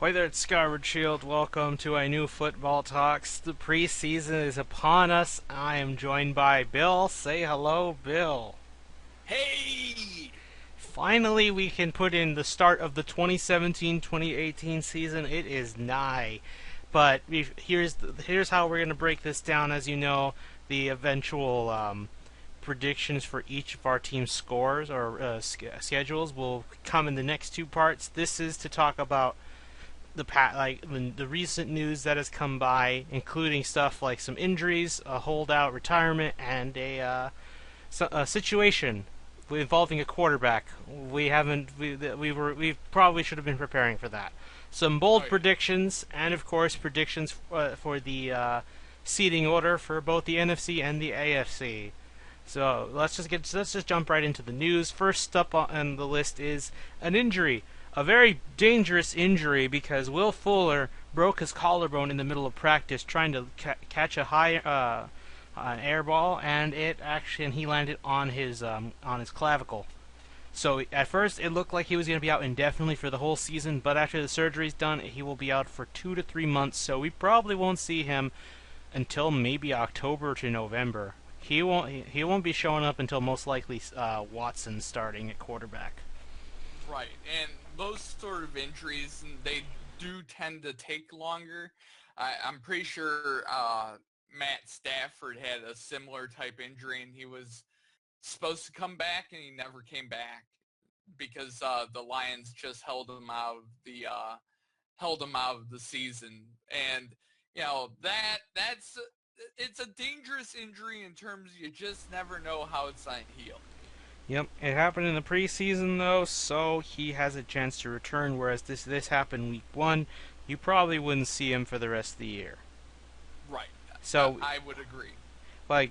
Hi there, it's Skyward Shield. Welcome to a new Football Talks. The preseason is upon us. I am joined by Bill. Say hello, Bill. Hey! Finally, we can put in the start of the 2017-2018 season. It is nigh. But here's how we're going to break this down. As you know, the eventual predictions for each of our team's scores or schedules will come in the next two parts. This is to talk about the recent news that has come by, including stuff like some injuries, a holdout, retirement, and a situation involving a quarterback. We probably should have been preparing for that. Some Oh bold yeah. predictions, and of course predictions for the seeding order for both the NFC and the AFC. So let's just jump right into the news. First up on the list is an injury, a very dangerous injury because Will Fuller broke his collarbone in the middle of practice trying to catch a high an air ball, and he landed on his clavicle. So at first it looked like he was going to be out indefinitely for the whole season, but after the surgery's done, he will be out for 2 to 3 months. So we probably won't see him until maybe October to November. He won't be showing up until most likely Watson starting at quarterback. Right. And those sort of injuries, they do tend to take longer. I'm pretty sure Matt Stafford had a similar type injury, and he was supposed to come back, and he never came back because the Lions just held him out of the season. And that's it's a dangerous injury in terms you just never know how it's going to heal. Yep, it happened in the preseason though, so he has a chance to return. Whereas this happened week one, you probably wouldn't see him for the rest of the year. Right. So, I would agree.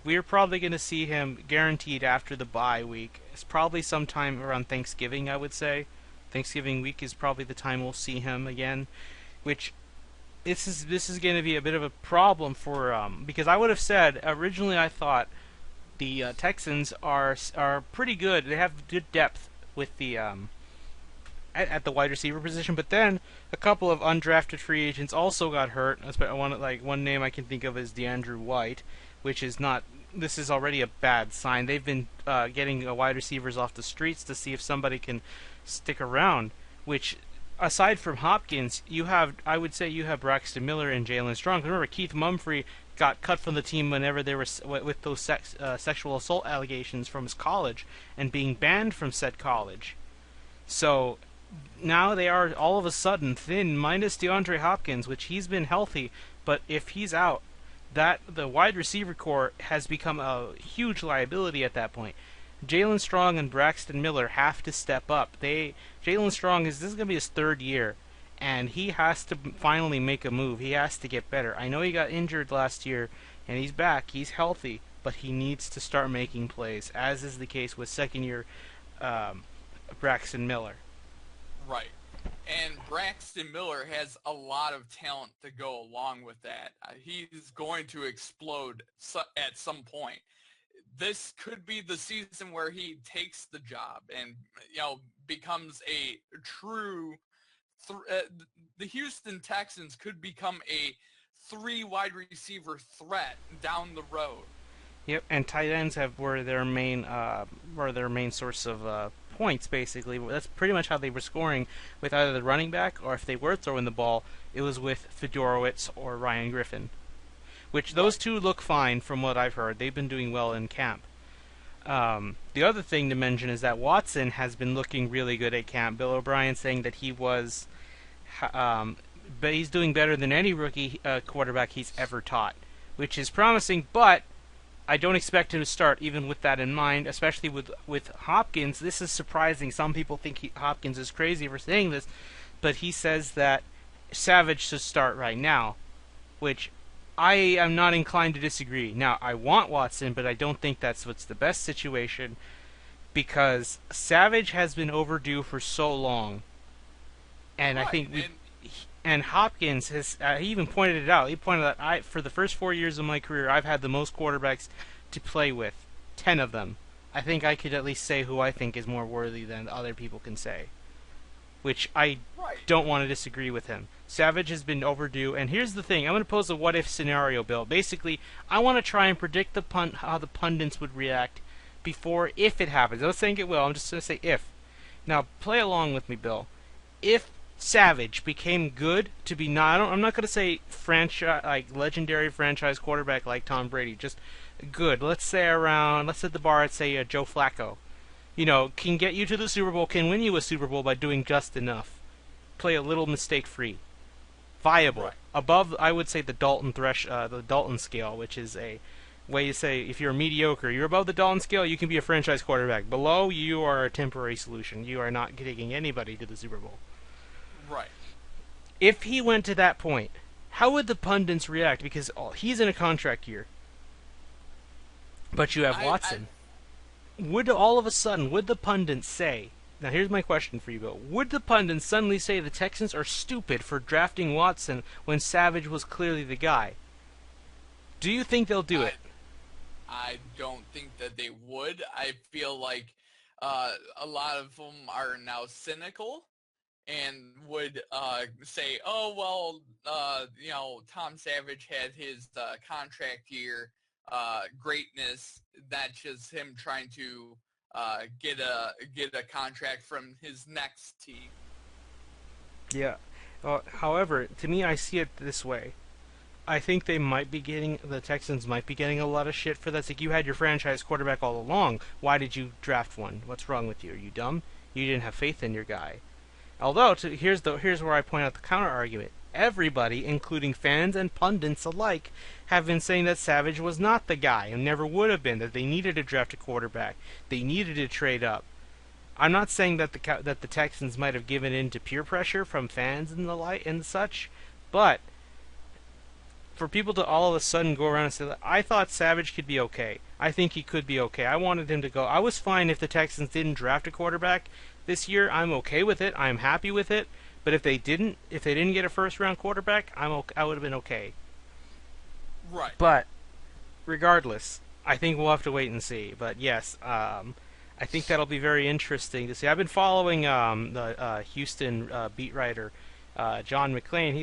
we're probably going to see him guaranteed after the bye week. It's probably sometime around Thanksgiving, I would say. Thanksgiving week is probably the time we'll see him again, which this is going to be a bit of a problem for because I would have said originally I thought the Texans are pretty good. They have good depth with the at the wide receiver position, but then a couple of undrafted free agents also got hurt. One name I can think of is DeAndre White, which is not. This is already a bad sign. They've been getting wide receivers off the streets to see if somebody can stick around. Which, aside from Hopkins, I would say you have Braxton Miller and Jalen Strong. Remember, Keith Mumphrey got cut from the team whenever they were with those sexual assault allegations from his college and being banned from said college. So now they are all of a sudden thin, minus DeAndre Hopkins, which he's been healthy, but if he's out, that the wide receiver core has become a huge liability at that point. Jalen Strong and Braxton Miller have to step up. Jalen Strong this is going to be his third year, and he has to finally make a move. He has to get better. I know he got injured last year, and he's back. He's healthy, but he needs to start making plays, as is the case with second-year Braxton Miller. Right. And Braxton Miller has a lot of talent to go along with that. He's going to explode at some point. This could be the season where he takes the job and becomes a true. The Houston Texans could become a three wide receiver threat down the road. Yep, and tight ends were their main source of points. Basically, that's pretty much how they were scoring with either the running back or if they were throwing the ball, it was with Fedorowicz or Ryan Griffin. Which those Right. two look fine from what I've heard. They've been doing well in camp. The other thing to mention is that Watson has been looking really good at camp. Bill O'Brien saying that but he's doing better than any rookie quarterback he's ever taught, which is promising. But I don't expect him to start, even with that in mind. Especially with Hopkins, this is surprising. Some people think Hopkins is crazy for saying this, but he says that Savage should start right now, which I am not inclined to disagree. Now, I want Watson, but I don't think that's what's the best situation because Savage has been overdue for so long, and I Right. think and Hopkins has. He even pointed it out. He pointed out for the first 4 years of my career, I've had the most quarterbacks to play with, 10 of them. I think I could at least say who I think is more worthy than other people can say. which I Right. don't want to disagree with him. Savage has been overdue, and here's the thing. I'm going to pose a what-if scenario, Bill. Basically, I want to try and predict how the pundits would react before, if it happens. I'm not saying it will, I'm just going to say if. Now, play along with me, Bill. If Savage became good to be not, I'm not going to say legendary franchise quarterback like Tom Brady, just good. Let's set the bar at, say, Joe Flacco. Can get you to the Super Bowl, can win you a Super Bowl by doing just enough. Play a little mistake-free. Viable. Right. Above, I would say, the Dalton scale, which is a way to say if you're mediocre, you're above the Dalton scale, you can be a franchise quarterback. Below, you are a temporary solution. You are not taking anybody to the Super Bowl. Right. If he went to that point, how would the pundits react? Because he's in a contract year. But you have Watson. Would all of a sudden, would the pundits say, now here's my question for you, Bill, would the pundits suddenly say the Texans are stupid for drafting Watson when Savage was clearly the guy? Do you think they'll do it? I don't think that they would. I feel like a lot of them are now cynical and would say, oh, well, Tom Savage had his contract year greatness. That's just him trying to get a contract from his next team. Yeah. However, to me, I see it this way. I think the Texans might be getting a lot of shit for that. It's like, you had your franchise quarterback all along. Why did you draft one? What's wrong with you? Are you dumb? You didn't have faith in your guy. Although, here's where I point out the counter argument. Everybody, including fans and pundits alike, have been saying that Savage was not the guy and never would have been, that they needed to draft a quarterback. They needed to trade up. I'm not saying that the Texans might have given in to peer pressure from fans and such, but for people to all of a sudden go around and say, I thought Savage could be okay. I think he could be okay. I wanted him to go. I was fine if the Texans didn't draft a quarterback this year. I'm okay with it. I'm happy with it. But if they didn't get a first-round quarterback, I would have been okay. Right. But regardless, I think we'll have to wait and see. But yes, I think that'll be very interesting to see. I've been following the Houston beat writer John McClain. He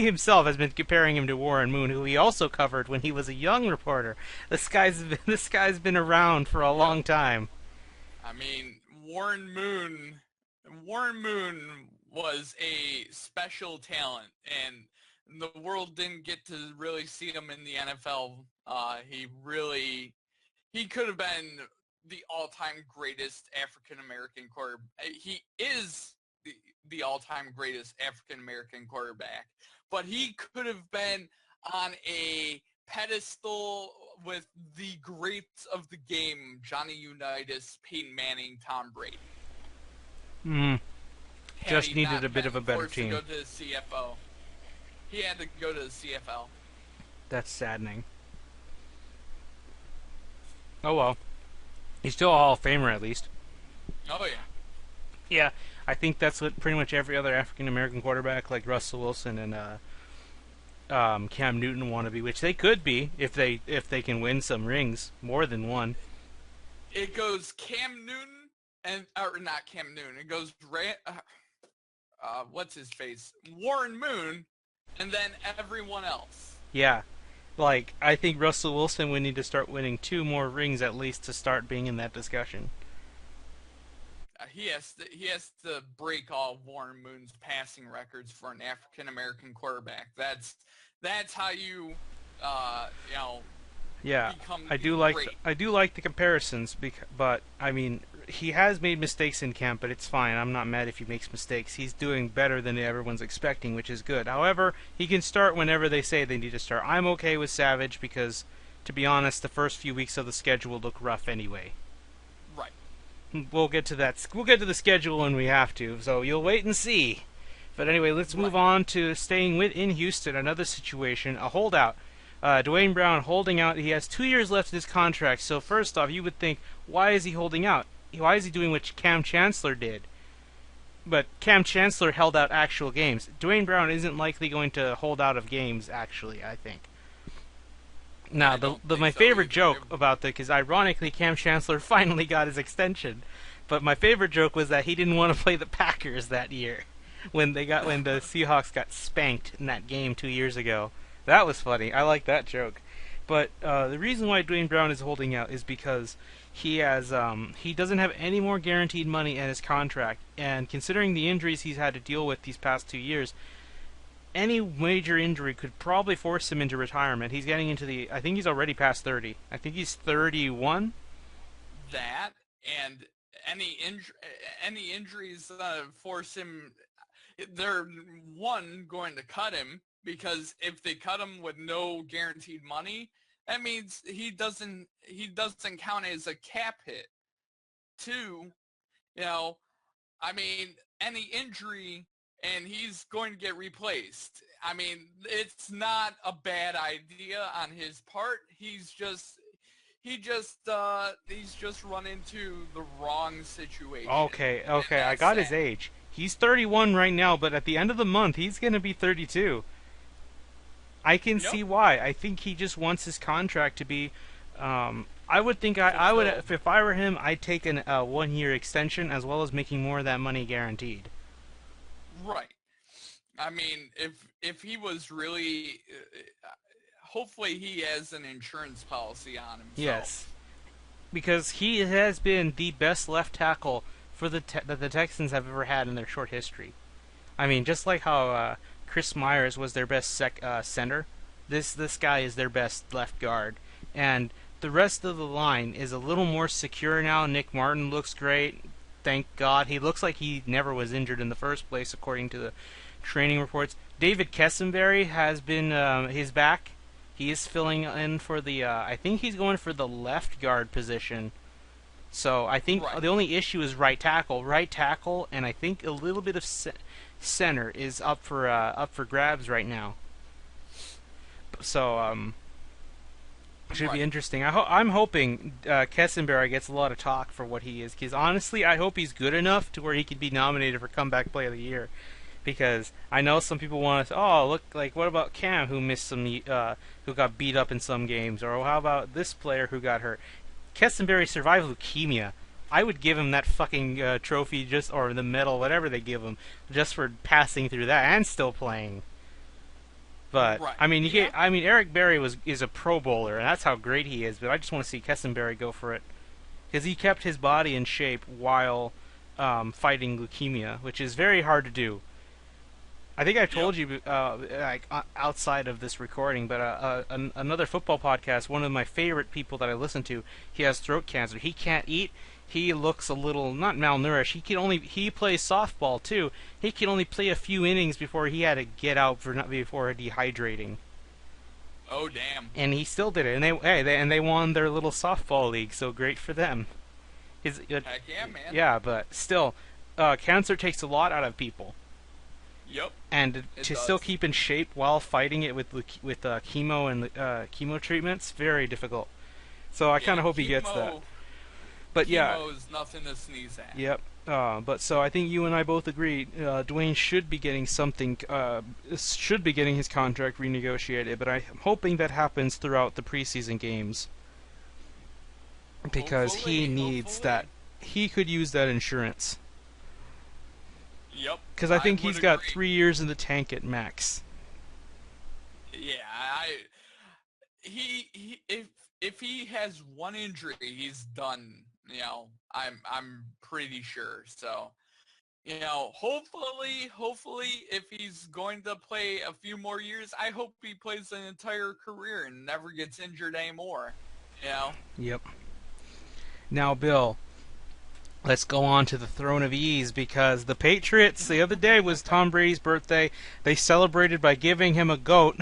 himself has been comparing him to Warren Moon, who he also covered when he was a young reporter. This guy's been around for a long time. I mean, Warren Moon was a special talent, and the world didn't get to really see him in the NFL. He could have been the all-time greatest African-American quarterback. He is the all-time greatest African-American quarterback, but he could have been on a pedestal with the greats of the game: Johnny Unitas, Peyton Manning, Tom Brady. Just needed a bit of a better team. To go to the CFO. He had to go to the CFL. That's saddening. Oh well. He's still a Hall of Famer at least. Oh yeah. Yeah, I think that's what pretty much every other African American quarterback like Russell Wilson and Cam Newton want to be, which they could be if they can win some rings, more than one. It goes Cam Newton or not Cam Newton. It goes what's his face? Warren Moon, and then everyone else. Yeah. Like, I think Russell Wilson would need to start winning 2 more rings at least to start being in that discussion. He has to break all Warren Moon's passing records for an African American quarterback. That's how you Yeah, become I do like the comparisons, but I mean, he has made mistakes in camp, but it's fine. I'm not mad if he makes mistakes. He's doing better than everyone's expecting, which is good. However, he can start whenever they say they need to start. I'm okay with Savage because, to be honest, the first few weeks of the schedule look rough anyway. Right. We'll get to that. We'll get to the schedule when we have to, so you'll wait and see. But anyway, let's move on to staying in Houston, another situation, a holdout. Dwayne Brown holding out. He has 2 years left in his contract. So first off, you would think, why is he holding out? Why is he doing what Cam Chancellor did? But Cam Chancellor held out actual games. Dwayne Brown isn't likely going to hold out of games, actually, I think. Now, my favorite joke about that is, ironically, Cam Chancellor finally got his extension. But my favorite joke was that he didn't want to play the Packers that year when the Seahawks got spanked in that game 2 years ago. That was funny. I like that joke. But the reason why Dwayne Brown is holding out is because he doesn't have any more guaranteed money in his contract, and considering the injuries he's had to deal with these past 2 years, any major injury could probably force him into retirement. He's getting into I think he's already past 30. I think he's 31. That and any injuries force him. They're going to cut him, because if they cut him with no guaranteed money, that means he doesn't count as a cap hit. Two, any injury and he's going to get replaced. I mean, it's not a bad idea on his part. He's just run into the wrong situation. Okay, I got his age. He's 31 right now, but at the end of the month, he's going to be 32. I can see why. I think he just wants his contract to be. I would think I would, if I were him, I'd take a 1-year extension as well as making more of that money guaranteed. Right. I mean, if he was really, hopefully he has an insurance policy on himself. Yes, because he has been the best left tackle for that the Texans have ever had in their short history. I mean, just like how Chris Myers was their best center, this guy is their best left guard, and the rest of the line is a little more secure now. Nick Martin looks great. Thank God. He looks like he never was injured in the first place, according to the training reports. David Kessenberry has been, he's back. He is filling in for the, I think he's going for the left guard position. So I think the only issue is right tackle. Right tackle, and I think a little bit of center is up for grabs right now. So, should be interesting. I'm hoping Kessenberry gets a lot of talk for what he is, because honestly, I hope he's good enough to where he could be nominated for Comeback Player of the Year. Because I know some people want to, look, like, what about Cam, who missed some, who got beat up in some games, or how about this player who got hurt? Kessenberry survived leukemia. I would give him that fucking trophy, or the medal, whatever they give him, just for passing through that and still playing. But I mean, Eric Berry is a Pro Bowler, and that's how great he is. But I just want to see Kessenberry go for it, because he kept his body in shape while fighting leukemia, which is very hard to do. I think I told you, outside of this recording, but another football podcast, one of my favorite people that I listen to, he has throat cancer. He can't eat. He looks a little, not malnourished. He plays softball too. He can only play a few innings before he had to get out before dehydrating. Oh damn! And he still did it, and they won their little softball league. So great for them. Heck yeah, man. Yeah, but still, cancer takes a lot out of people. Yep. And to still keep in shape while fighting it with chemo and chemo treatments, very difficult. So I kind of hope he gets that. But chemo is nothing to sneeze at. Yep. But so I think you and I both agree, Dwayne should be getting should be getting his contract renegotiated. But I'm hoping that happens throughout the preseason games, because he needs that. He could use that insurance. Yep. Because I think he's got 3 years in the tank at max. Yeah, if he has one injury, he's done. I'm pretty sure. So, hopefully, if he's going to play a few more years, I hope he plays an entire career and never gets injured anymore. Yep. Now, Bill, let's go on to the throne of ease, because the Patriots, the other day was Tom Brady's birthday. They celebrated by giving him a goat,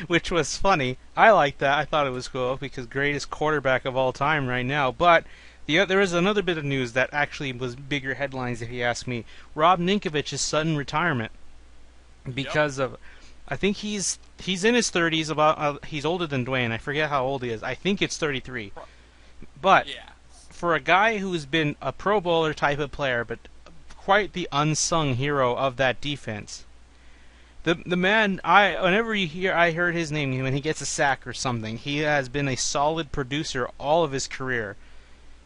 which was funny. I liked that. I thought it was cool, because greatest quarterback of all time right now. But there is another bit of news that actually was bigger headlines, if you ask me. Rob Ninkovich's sudden retirement, because of, I think he's in his 30s. He's older than Dwayne. I forget how old he is. I think it's 33. But for a guy who's been a Pro Bowler type of player, but quite the unsung hero of that defense, the man, whenever I heard his name when he gets a sack or something, he has been a solid producer all of his career.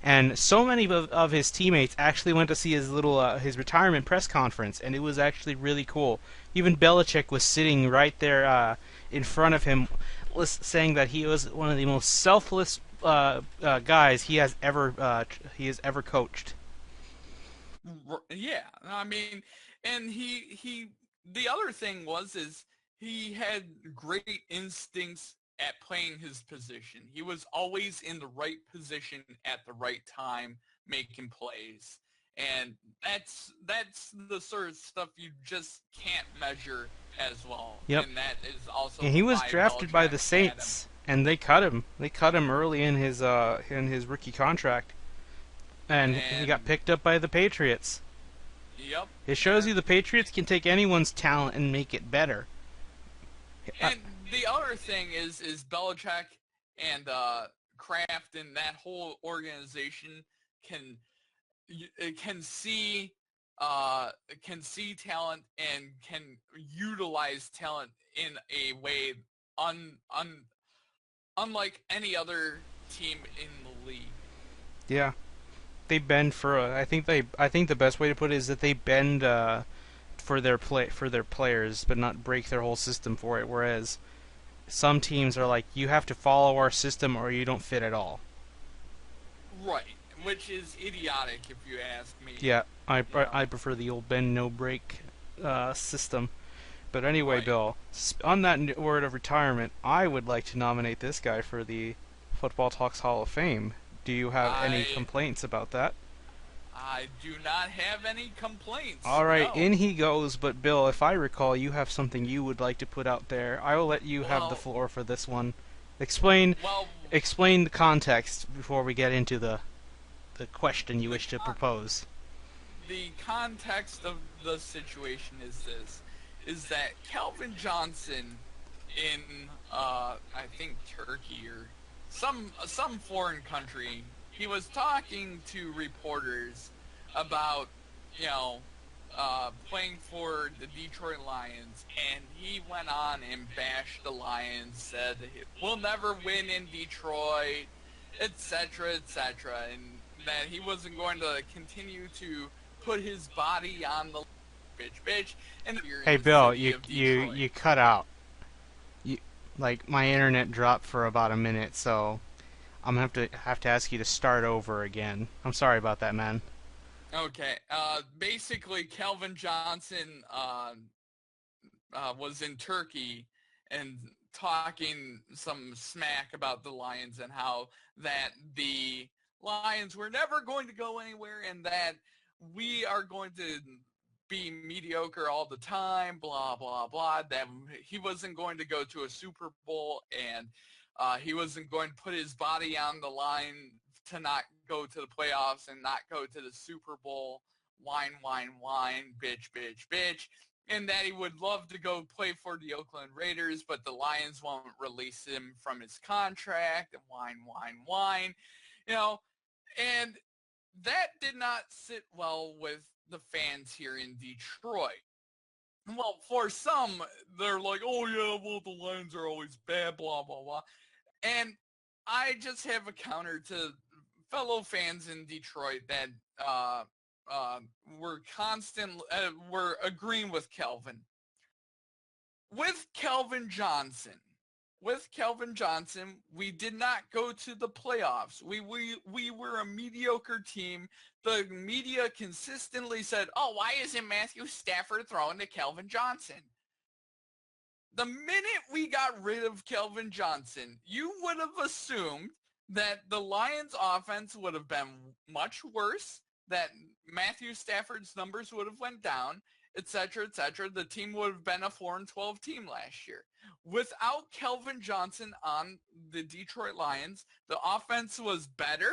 And so many of his teammates actually went to see his retirement press conference, and it was actually really cool. Even Belichick was sitting right there in front of him, saying that he was one of the most selfless guys he has ever coached. Yeah, I mean, and the other thing is he had great instincts at playing his position. He was always in the right position at the right time, making plays. And that's the sort of stuff you just can't measure as well. Yep. And that is also And he was why drafted by Belichick the had him. Saints, and they cut him. They cut him early in his rookie contract, and he got And picked up by the Patriots. yep. It shows you And the Patriots can take anyone's talent and make it better. And the other thing is Belichick and Kraft and that whole organization can can see can see talent and can utilize talent in a way un, un, unlike any other team in the league. Yeah, they bend for. I think the best way to put it is that they bend for their players, but not break their whole system for it. Whereas some teams are like, you have to follow our system or you don't fit at all. Right, which is idiotic if you ask me. Yeah, You know, I prefer the old bend no break system. But anyway, right. Bill, on that word of retirement, I would like to nominate this guy for the Football Talks Hall of Fame. Do you have any I complaints about that? I do not have any complaints. All right, No. in he goes. But Bill, if I recall, you have something you would like to put out there. I will let you have the Well, floor for this one. Explain well, explain the context before we get into the question you the wish to con- propose. the context of the situation is this: is that Calvin Johnson in I think Turkey or some foreign country, he was talking to reporters about you know playing for the Detroit Lions, and he went on and bashed the Lions, said we'll never win in Detroit, etc., etc., and that he wasn't going to continue to put his body on the bitch, and you're Hey, in the Bill, city of Detroit. you cut out. You like my internet dropped for about a minute, so I'm gonna have to ask you to start over again. I'm sorry about that, man. Okay. Basically, Calvin Johnson was in Turkey and talking some smack about the Lions and how that the Lions were never going to go anywhere and that we are going to be mediocre all the time, blah, blah, blah, that he wasn't going to go to a Super Bowl and he wasn't going to put his body on the line to not go to the playoffs and not go to the Super Bowl. Whine, whine, whine, bitch, bitch, bitch, and that he would love to go play for the Oakland Raiders, but the Lions won't release him from his contract, and whine, whine, whine, you know, and that did not sit well with the fans here in Detroit. Well, for some, they're like, oh yeah, well, the Lions are always bad, blah, blah, blah. And I just have a counter to fellow fans in Detroit that uh, uh, were agreeing with Kelvin. With Kelvin Johnson, we did not go to the playoffs. We were a mediocre team. The media consistently said, "Oh, why isn't Matthew Stafford throwing to Kelvin Johnson?" The minute we got rid of Kelvin Johnson, you would have assumed that the Lions offense would have been much worse, that Matthew Stafford's numbers would have went down, etc., etc. The team would have been a 4-12 team last year. Without Kelvin Johnson on the Detroit Lions, the offense was better.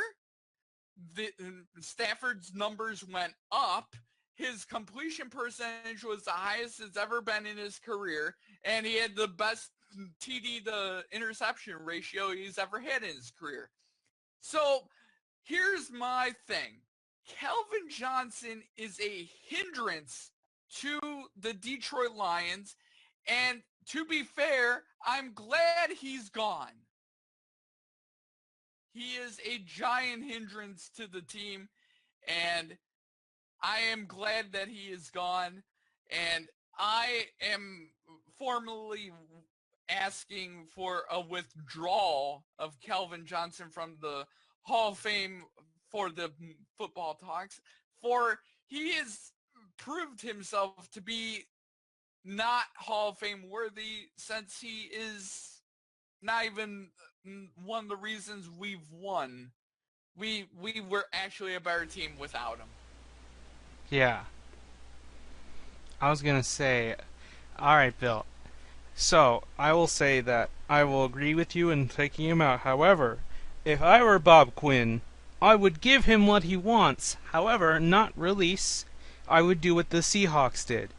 Stafford's numbers went up. His completion percentage was the highest it's ever been in his career, and he had the best TD to interception ratio he's ever had in his career. So here's my thing. Calvin Johnson is a hindrance to the Detroit Lions, and to be fair, I'm glad he's gone. He is a giant hindrance to the team, and I am glad that he is gone, and I am formally asking for a withdrawal of Calvin Johnson from the Hall of Fame for the football talks, for he has proved himself to be not Hall of Fame worthy, since he is not even one of the reasons we've won. We were actually a better team without him. Yeah. I was going to say, all right, Bill. So, I will say that I will agree with you in taking him out. However, if I were Bob Quinn, I would give him what he wants. However, not release. I would do what the Seahawks did.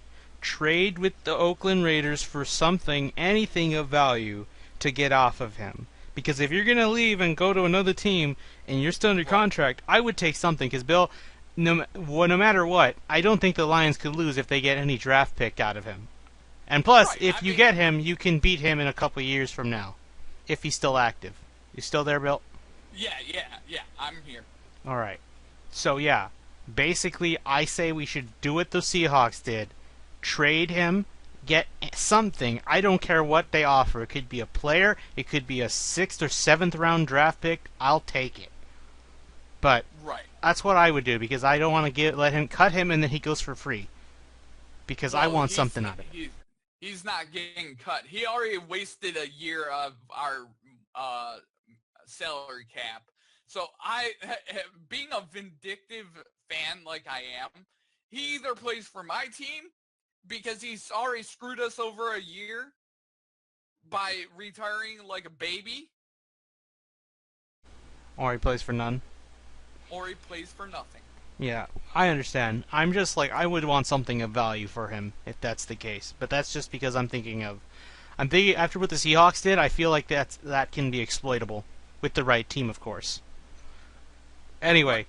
Trade with the Oakland Raiders for something, anything of value, to get off of him. Because if you're going to leave and go to another team and you're still under contract, I would take something. Because, Bill, no matter what, I don't think the Lions could lose if they get any draft pick out of him. And plus, if you get him, you can beat him in a couple years from now. If he's still active. You still there, Bill? Yeah, I'm here. Alright. So, yeah. Basically, I say we should do what the Seahawks did. Trade him. Get something. I don't care what they offer. It could be a player. It could be a 6th or 7th round draft pick. I'll take it. But that's what I would do, because I don't want to let him cut him and then he goes for free. Because I want something out of it. He's not getting cut. He already wasted a year of our salary cap. So being a vindictive fan like I am, he either plays for my team because he's already screwed us over a year by retiring like a baby, or he plays for none. Or he plays for nothing. Yeah, I understand. I'm just like, I would want something of value for him, if that's the case. But that's just because I'm thinking after what the Seahawks did, I feel like that can be exploitable. With the right team, of course. Anyway,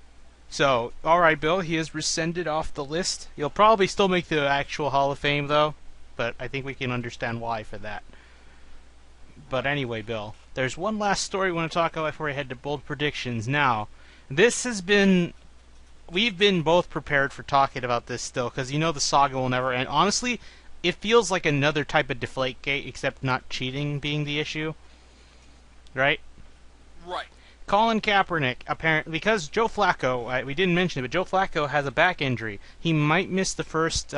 so, alright, Bill, he is rescinded off the list. He'll probably still make the actual Hall of Fame, though. But I think we can understand why for that. But anyway, Bill, there's one last story we want to talk about before we head to bold predictions. Now, this has been... We've been both prepared for talking about this still, because you know the saga will never end. Honestly, it feels like another type of Deflategate, except not cheating being the issue. Right? Right. Colin Kaepernick, apparently, because Joe Flacco, we didn't mention it, but Joe Flacco has a back injury. He might miss the first,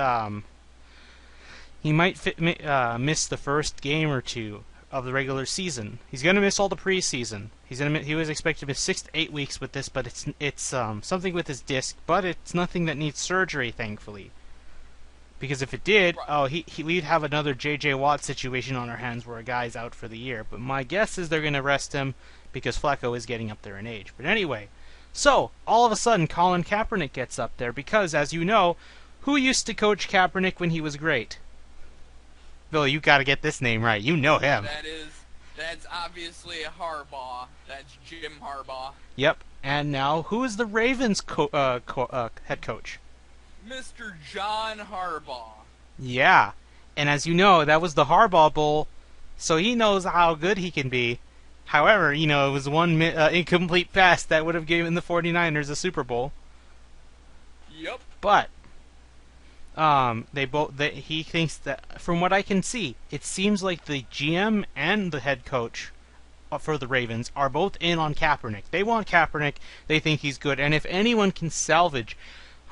miss the first game or two of the regular season. He's going to miss all the preseason. He was expected to miss 6 to 8 weeks with this, but it's something with his disc, but it's nothing that needs surgery, thankfully. Because if it did, we'd have another J.J. Watt situation on our hands where a guy's out for the year. But my guess is they're going to rest him because Flacco is getting up there in age. But anyway, so all of a sudden Colin Kaepernick gets up there because, as you know, who used to coach Kaepernick when he was great? Bill, you got to get this name right. You know him. That's obviously a Harbaugh. That's Jim Harbaugh. Yep. And now, who is the Ravens head coach? Mr. John Harbaugh. Yeah. And as you know, that was the Harbaugh Bowl, so he knows how good he can be. However, it was one incomplete pass that would have given the 49ers a Super Bowl. Yep. But he thinks that, from what I can see, it seems like the GM and the head coach for the Ravens are both in on Kaepernick. They want Kaepernick. They think he's good, and if anyone can salvage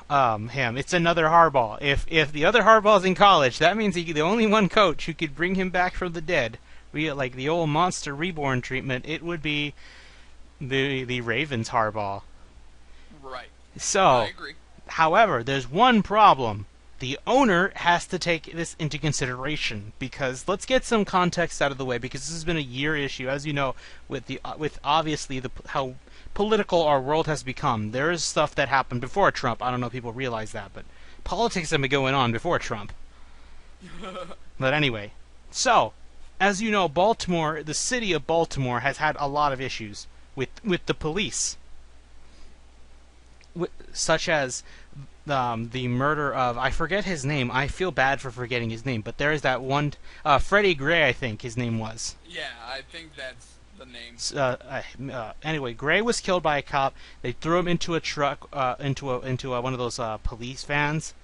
him, it's another Harbaugh. If the other Harbaugh's in college, that means the only one coach who could bring him back from the dead, like the old monster reborn treatment, it would be the Ravens Harbaugh. Right. So, I agree. However, there's one problem. The owner has to take this into consideration, because let's get some context out of the way, because this has been a year issue, as you know, with obviously how political our world has become. There is stuff that happened before Trump. I don't know if people realize that, but politics have been going on before Trump. But anyway, so as you know, Baltimore, the city of Baltimore, has had a lot of issues with the police, such as the murder of, I forget his name. I feel bad for forgetting his name, but there is that one, Freddie Gray, I think his name was. Yeah, I think that's the name. Anyway, Gray was killed by a cop. They threw him into a truck, into one of those police vans,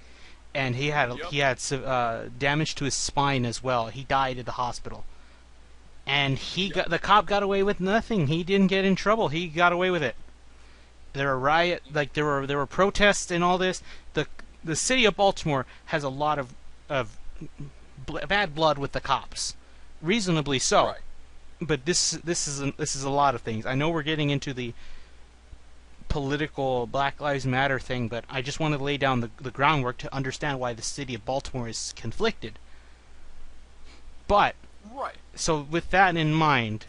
and he had damage to his spine as well. He died at the hospital, and the cop got away with nothing. He didn't get in trouble. He got away with it. There were there were protests and all this. The city of Baltimore has a lot of bad blood with the cops, reasonably so. Right. But this is a lot of things. I know we're getting into the political Black Lives Matter thing, but I just want to lay down the groundwork to understand why the city of Baltimore is conflicted. But right. So with that in mind,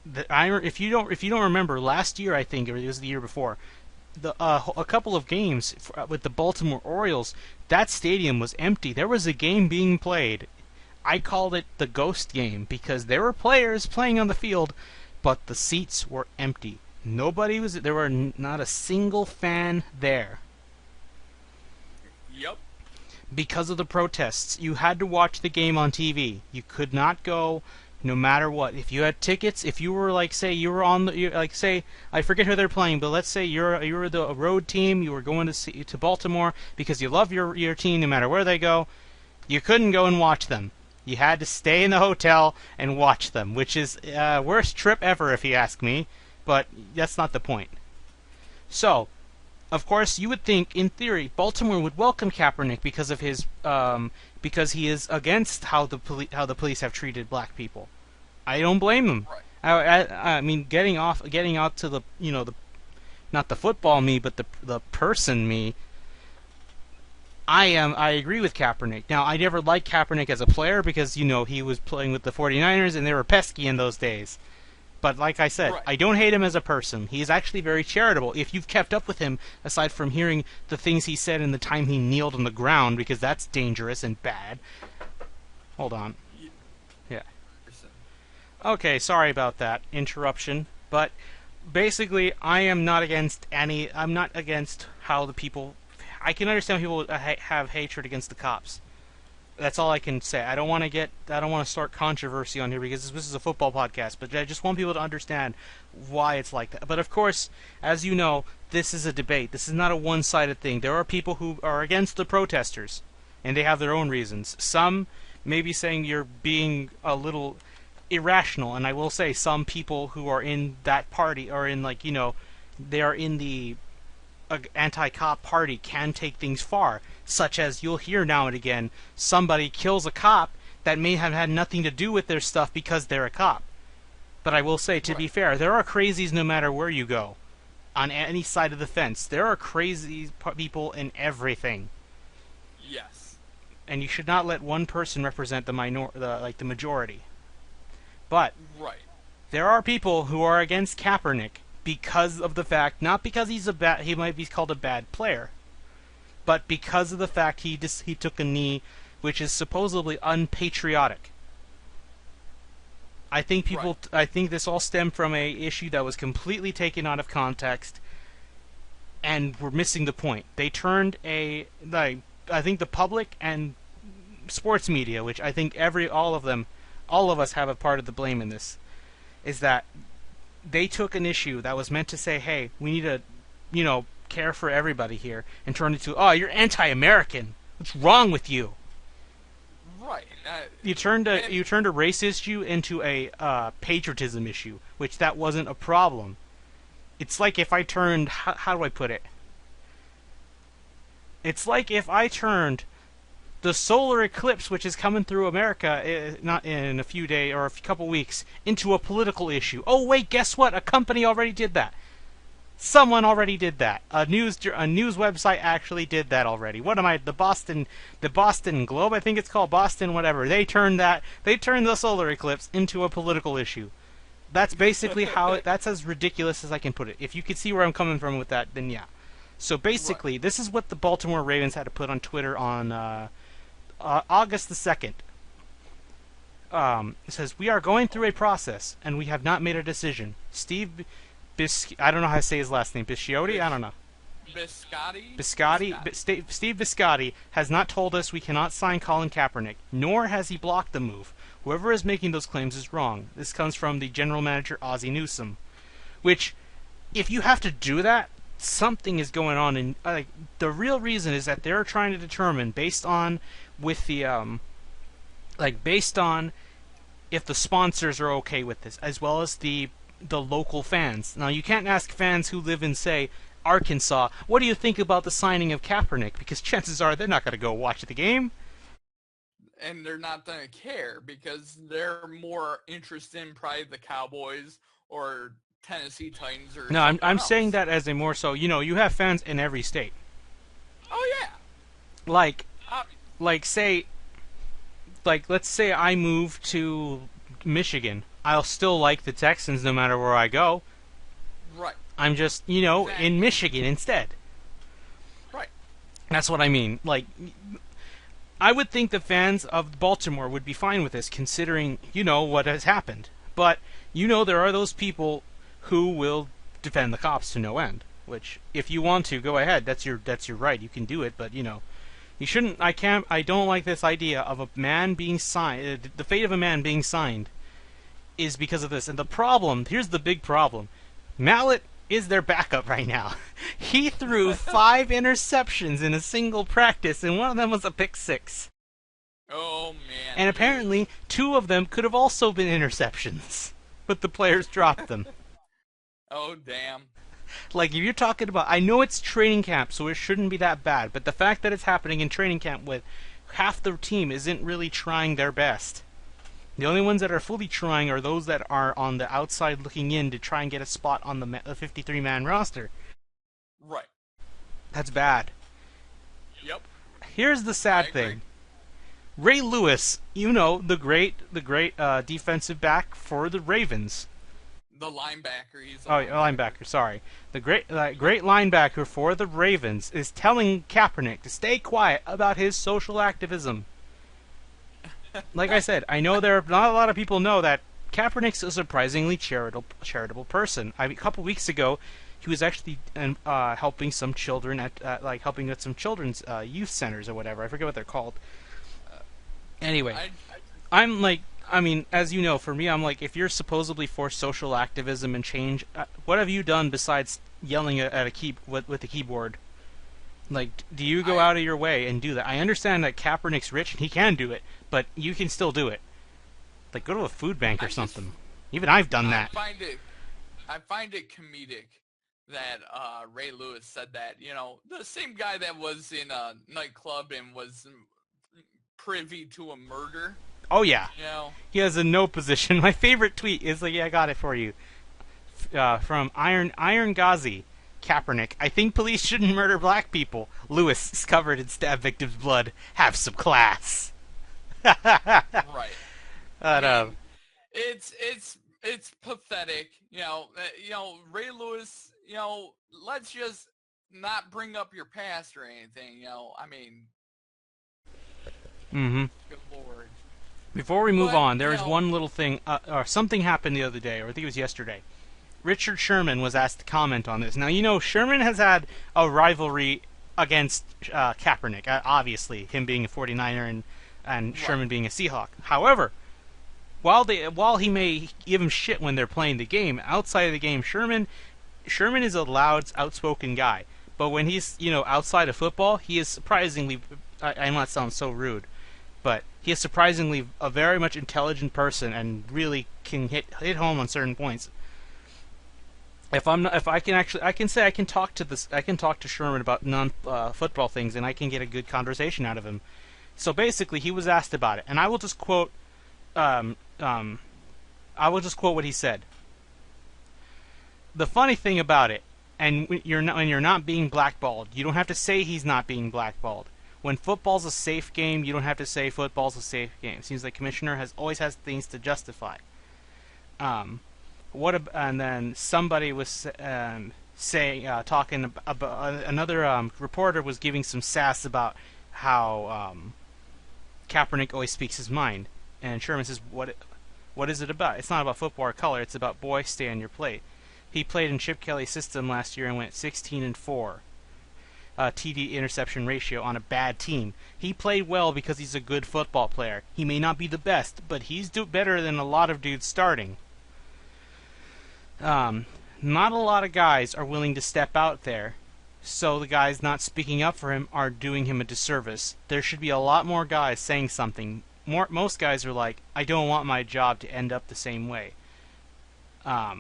if you don't remember, last year I think, or it was the year before, a couple of games with the Baltimore Orioles, that stadium was empty. There was a game being played. I called it the ghost game because there were players playing on the field, but the seats were empty. There were not a single fan there. Yep. Because of the protests, you had to watch the game on TV. You could not go no matter what. If you had tickets, if you were say I forget who they're playing, but let's say you were the road team, you were going to Baltimore because you love your team no matter where they go, you couldn't go and watch them. You had to stay in the hotel and watch them, which is worst trip ever if you ask me, but that's not the point. So, of course, you would think, in theory, Baltimore would welcome Kaepernick because of his because he is against how the police have treated black people. I don't blame him. Right. I mean, getting out to the not the football me, but the person me. I agree with Kaepernick. Now, I never liked Kaepernick as a player because he was playing with the 49ers and they were pesky in those days. But like I said, right. I don't hate him as a person. He is actually very charitable. If you've kept up with him, aside from hearing the things he said in the time he kneeled on the ground, because that's dangerous and bad. Hold on. Yeah. Okay, sorry about that interruption. But basically, I'm not against how the people... I can understand people have hatred against the cops. That's all I can say. I don't want to start controversy on here because this is a football podcast, but I just want people to understand why it's like that. But of course, as you know, this is a debate. This is not a one-sided thing. There are people who are against the protesters, and they have their own reasons. Some may be saying you're being a little irrational, and I will say some people who are in that party are in they are in the anti-cop party can take things far, such as you'll hear now and again somebody kills a cop that may have had nothing to do with their stuff because they're a cop. But I will say, to be fair, there are crazies no matter where you go, on any side of the fence. There are crazy people in everything. Yes. And you should not let one person represent the majority. But there are people who are against Kaepernick because of the fact, not because he might be called a bad player, but because of the fact he took a knee, which is supposedly unpatriotic. I think I think this all stemmed from a issue that was completely taken out of context, and we're missing the point. They turned I think the public and sports media, which I think all of us have a part of the blame in this, is that they took an issue that was meant to say, hey, we need to, care for everybody here, and turned it to, oh, you're anti-American. What's wrong with you? Right. You turned a race issue into a patriotism issue, which that wasn't a problem. It's like if I turned, how do I put it? It's like if I turned the solar eclipse, which is coming through America, not in a few days or a couple weeks, into a political issue. Oh wait, guess what? A company already did that. Someone already did that. A news website actually did that already. What am I? The Boston Globe, I think it's called, Boston whatever. They turned the solar eclipse into a political issue. That's basically that's as ridiculous as I can put it. If you could see where I'm coming from with that, then yeah. So basically, this is what the Baltimore Ravens had to put on Twitter on August the 2nd. It says, we are going through a process, and we have not made a decision. Steve I don't know how to say his last name. Bisciotti? I don't know. Biscotti? Steve Biscotti has not told us we cannot sign Colin Kaepernick, nor has he blocked the move. Whoever is making those claims is wrong. This comes from the general manager, Ozzie Newsome. Which, if you have to do that, something is going on. And the real reason is that they're trying to determine, based on if the sponsors are okay with this, as well as the local fans. Now, you can't ask fans who live in, say, Arkansas, what do you think about the signing of Kaepernick? Because chances are they're not going to go watch the game. And they're not going to care because they're more interested in probably the Cowboys or Tennessee Titans or No, I'm else. saying that as a more so, you have fans in every state. Oh, yeah. Let's say I move to Michigan. I'll still like the Texans no matter where I go. Right. I'm just, Exactly. in Michigan instead. Right. That's what I mean. I would think the fans of Baltimore would be fine with this, considering, what has happened. But, there are those people who will defend the cops to no end. Which, if you want to, go ahead. That's your right. You can do it, but, you shouldn't. I don't like this idea of a man being signed. The fate of a man being signed is because of this. And here's the big problem. Mallett is their backup right now. He threw 5 interceptions in a single practice, and one of them was a pick 6. Oh, man. And apparently, 2 of them could have also been interceptions, but the players dropped them. Oh, damn. If you're talking about, I know it's training camp, so it shouldn't be that bad, but the fact that it's happening in training camp with half the team isn't really trying their best. The only ones that are fully trying are those that are on the outside looking in to try and get a spot on the 53-man roster. Right. That's bad. Yep. Here's the sad thing. Ray Lewis, the great defensive back for the Ravens. The linebacker. He's linebacker. Sorry, the great linebacker for the Ravens is telling Kaepernick to stay quiet about his social activism. Like I said, I know not a lot of people know that Kaepernick's a surprisingly charitable person. A couple weeks ago, he was actually helping some children helping at some children's youth centers or whatever. I forget what they're called. Anyway, as you know, for me, I'm like, if you're supposedly for social activism and change, what have you done besides yelling at with a keyboard? Do you go out of your way and do that? I understand that Kaepernick's rich and he can do it, but you can still do it. Go to a food bank or something. Even I've done that. I find it comedic that Ray Lewis said that. The same guy that was in a nightclub and was privy to a murder. Oh, yeah. He has a no position. My favorite tweet is, I got it for you. From Iron Ghazi. Kaepernick, I think police shouldn't murder black people. Lewis is covered in stab victims' blood. Have some class. Right. But, it's pathetic. Ray Lewis. Let's just not bring up your past or anything. Mm-hmm. Good Lord. Before we move on, there is one little thing. Something happened the other day, or I think it was yesterday. Richard Sherman was asked to comment on this. Now, Sherman has had a rivalry against Kaepernick, obviously, him being a 49er and Sherman being a Seahawk. However, while he may give him shit when they're playing the game, outside of the game, Sherman is a loud, outspoken guy. But when he's, outside of football, he is surprisingly, I'm not sounding so rude, but he is surprisingly a very much intelligent person and really can hit home on certain points. I can talk to Sherman about non-football things, and I can get a good conversation out of him. So basically, he was asked about it, and I will just quote what he said. The funny thing about it, and when you're not being blackballed, you don't have to say he's not being blackballed. When football's a safe game, you don't have to say football's a safe game. It seems like commissioner always has things to justify. And then somebody was talking about another reporter was giving some sass about how Kaepernick always speaks his mind, and Sherman says, "What is it about? It's not about football or color. It's about boy, stay on your plate." He played in Chip Kelly's system last year and went 16-4. TD interception ratio on a bad team. He played well because he's a good football player. He may not be the best, but he's better than a lot of dudes starting. Not a lot of guys are willing to step out there, so the guys not speaking up for him are doing him a disservice. There should be a lot more guys saying something. Most guys are like, I don't want my job to end up the same way. I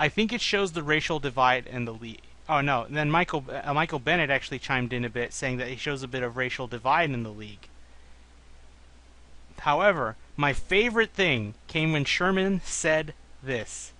think it shows the racial divide in the league. Oh no, then Michael Bennett actually chimed in a bit, saying that it shows a bit of racial divide in the league. However, my favorite thing came when Sherman said this.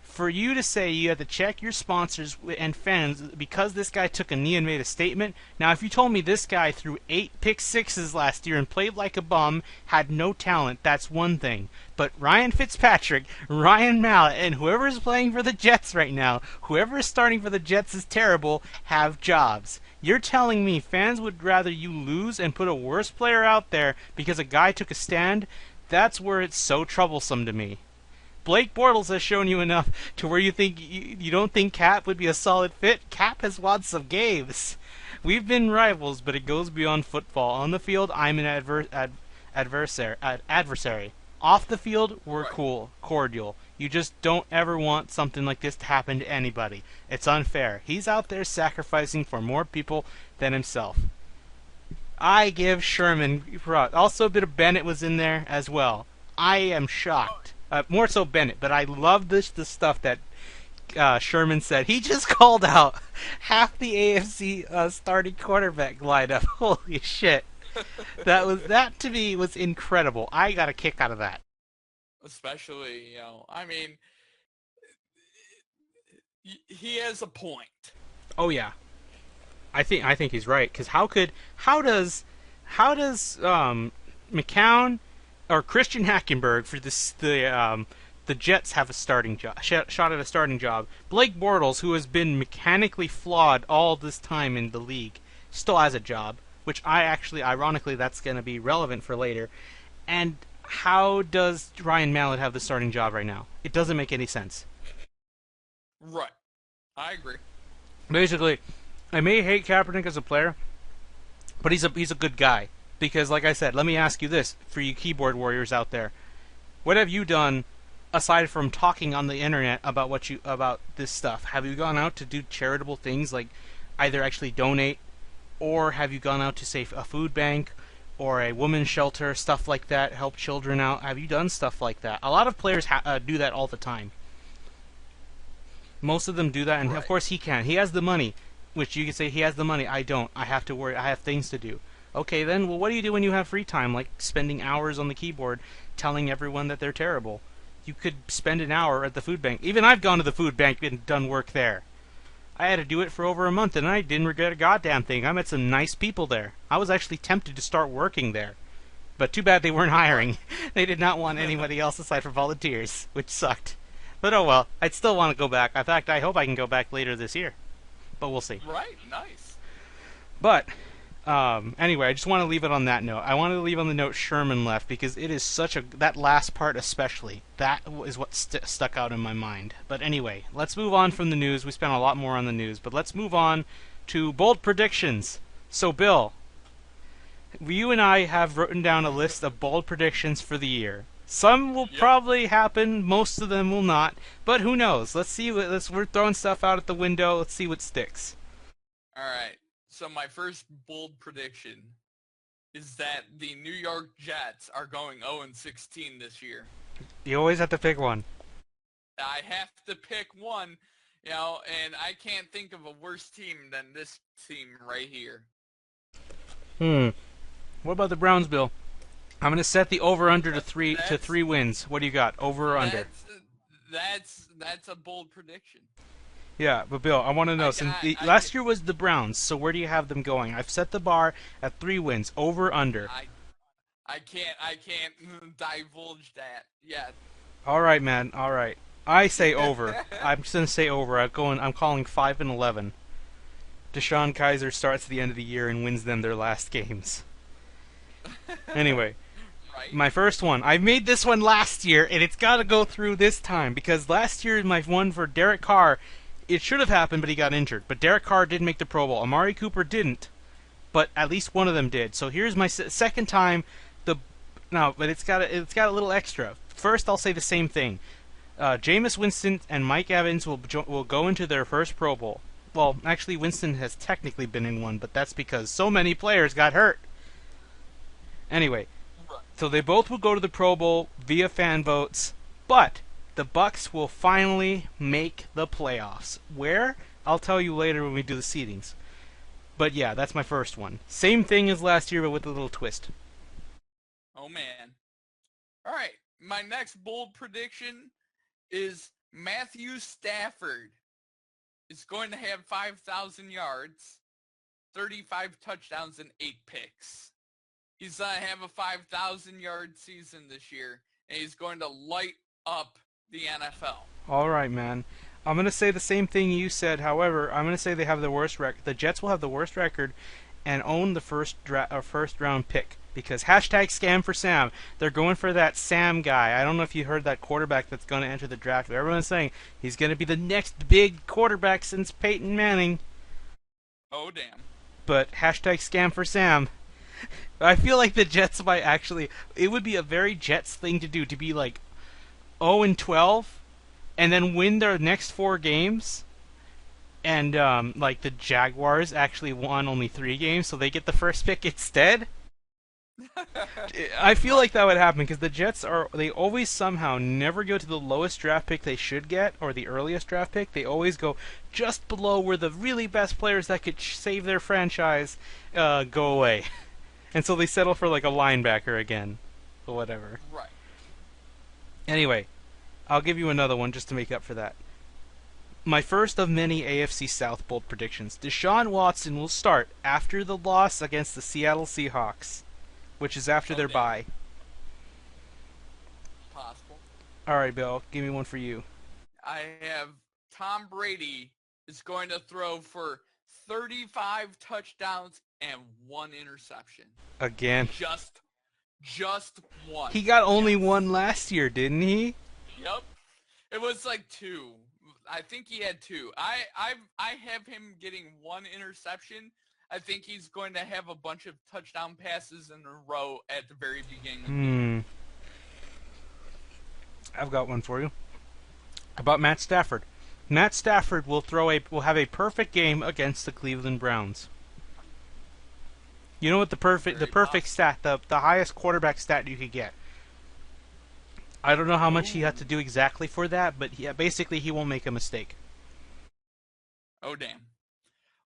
For you to say you had to check your sponsors and fans because this guy took a knee and made a statement. Now, if you told me this guy threw 8 pick sixes last year and played like a bum, had no talent, that's one thing. But Ryan Fitzpatrick, Ryan Mallett, and whoever is playing for the Jets right now, whoever is starting for the Jets is terrible, have jobs. You're telling me fans would rather you lose and put a worse player out there because a guy took a stand? That's where it's so troublesome to me. Blake Bortles has shown you enough to where you think you don't think Cap would be a solid fit. Cap has won some games. We've been rivals, but it goes beyond football. On the field, I'm an adversary. Off the field, we're cool, cordial. You just don't ever want something like this to happen to anybody. It's unfair. He's out there sacrificing for more people than himself. I give Sherman props. Also, a bit of Bennett was in there as well. I am shocked. More so Bennett, but I love the stuff that Sherman said. He just called out half the AFC starting quarterback lineup. Holy shit! That to me was incredible. I got a kick out of that. Especially, I mean, he has a point. Oh yeah, I think he's right. Because how does McCown or Christian Hackenberg for the Jets have a starting job, shot at a starting job? Blake Bortles, who has been mechanically flawed all this time in the league, still has a job, which ironically, that's going to be relevant for later. And how does Ryan Mallett have the starting job right now? It doesn't make any sense. Right. I agree. Basically, I may hate Kaepernick as a player, but he's a good guy. Because, like I said, let me ask you this, for you keyboard warriors out there. What have you done, aside from talking on the internet about this stuff? Have you gone out to do charitable things, like either actually donate, or have you gone out to, say, a food bank, or a women's shelter, stuff like that, help children out? Have you done stuff like that? A lot of players do that all the time. Most of them do that, and right. Of course he can. He has the money, which you can say he has the money. I don't. I have to worry. I have things to do. Okay, then, well, what do you do when you have free time, like spending hours on the keyboard telling everyone that they're terrible? You could spend an hour at the food bank. Even I've gone to the food bank and done work there. I had to do it for over a month, and I didn't regret a goddamn thing. I met some nice people there. I was actually tempted to start working there. But too bad they weren't hiring. They did not want anybody else aside from volunteers, which sucked. But oh well, I'd still want to go back. In fact, I hope I can go back later this year. But we'll see. Right, nice. But anyway, I just want to leave it on that note. I wanted to leave on the note Sherman left because it is that last part especially, that is what stuck out in my mind. But anyway, let's move on from the news. We spent a lot more on the news, but let's move on to bold predictions. So Bill, you and I have written down a list of bold predictions for the year. Some will probably happen, most of them will not, but who knows? Let's see. We're throwing stuff out at the window. Let's see what sticks. All right. So my first bold prediction is that the New York Jets are going 0-16 this year. You always have to pick one. I have to pick one, and I can't think of a worse team than this team right here. What about the Browns, Bill? I'm going to set the over/under to three wins. What do you got? Over or under? That's a bold prediction. Yeah, but Bill, I want to know, last year was the Browns, so where do you have them going? I've set the bar at 3 wins, over, under. I can't divulge that yet. All right, man, all right. I say over. I'm just going to say over. I'm calling 5-11. Deshaun Kaiser starts at the end of the year and wins them their last games. Anyway. Right. My first one. I made this one last year, and it's got to go through this time, because last year my one for Derek Carr It should have happened, but he got injured. But Derek Carr did make the Pro Bowl. Amari Cooper didn't, but at least one of them did. So here's my second time. But it's got a little extra. First, I'll say the same thing. Jameis Winston and Mike Evans will go into their first Pro Bowl. Well, actually, Winston has technically been in one, but that's because so many players got hurt. Anyway, so they both will go to the Pro Bowl via fan votes, but the Bucs will finally make the playoffs. Where? I'll tell you later when we do the seedings. But yeah, that's my first one. Same thing as last year, but with a little twist. Oh, man. All right. My next bold prediction is Matthew Stafford is going to have 5,000 yards, 35 touchdowns, and 8 picks. He's going to have a 5,000-yard season this year, and he's going to light up the NFL. All right, man. I'm going to say the same thing you said. However, I'm going to say they have the worst record. The Jets will have the worst record and own the first-round pick. Because hashtag scam for Sam. They're going for that Sam guy. I don't know if you heard that quarterback that's going to enter the draft. But everyone's saying he's going to be the next big quarterback since Peyton Manning. Oh, damn. But hashtag scam for Sam. I feel like the Jets might actually... It would be a very Jets thing to do, to be like 0-12 and then win their next 4 games. And like the Jaguars actually won only 3 games, so they get the first pick instead. I feel like that would happen because the Jets they always somehow never go to the lowest draft pick they should get or the earliest draft pick. They always go just below where the really best players that could save their franchise go away. And so they settle for like a linebacker again or whatever. Right. Anyway, I'll give you another one just to make up for that. My first of many AFC South bold predictions. Deshaun Watson will start after the loss against the Seattle Seahawks, which is after their bye. Possible. All right, Bill, give me one for you. I have Tom Brady is going to throw for 35 touchdowns and 1 interception. Again. Just one. He got only one last year, didn't he? Yep. It was like 2. I think he had 2. I have him getting 1 interception. I think he's going to have a bunch of touchdown passes in a row at the very beginning of the year. I've got one for you. About Matt Stafford. Matt Stafford will have a perfect game against the Cleveland Browns. You know what the perfect stat, the highest quarterback stat you could get. I don't know how much he had to do exactly for that, but basically he won't make a mistake. Oh, damn.